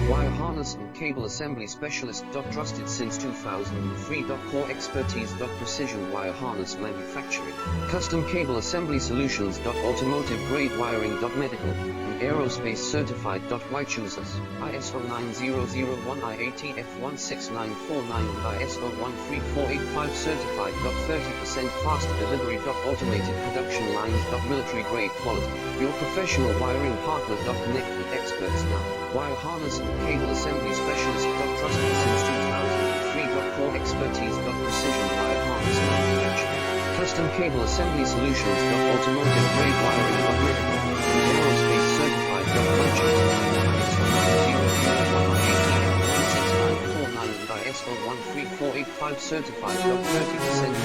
Wire harness and cable assembly specialist. Trusted since 2003. Core expertise. Precision wire harness manufacturing. Custom cable assembly solutions. Automotive grade wiring. Medical and aerospace certified. Why choose us? ISO 9001 IATF 16949 and ISO 13485 certified. 30% faster delivery. Automated production lines. Military grade quality. Your professional wiring partner. Connect with experts now. Wire harness and cable assembly specialist. Trusted since 2003. Core expertise. Precision wire harness manufacturing. Custom cable assembly solutions. Automotive grade wiring. Medical and aerospace certified. Why choose us? ISO 13485 certified. 30%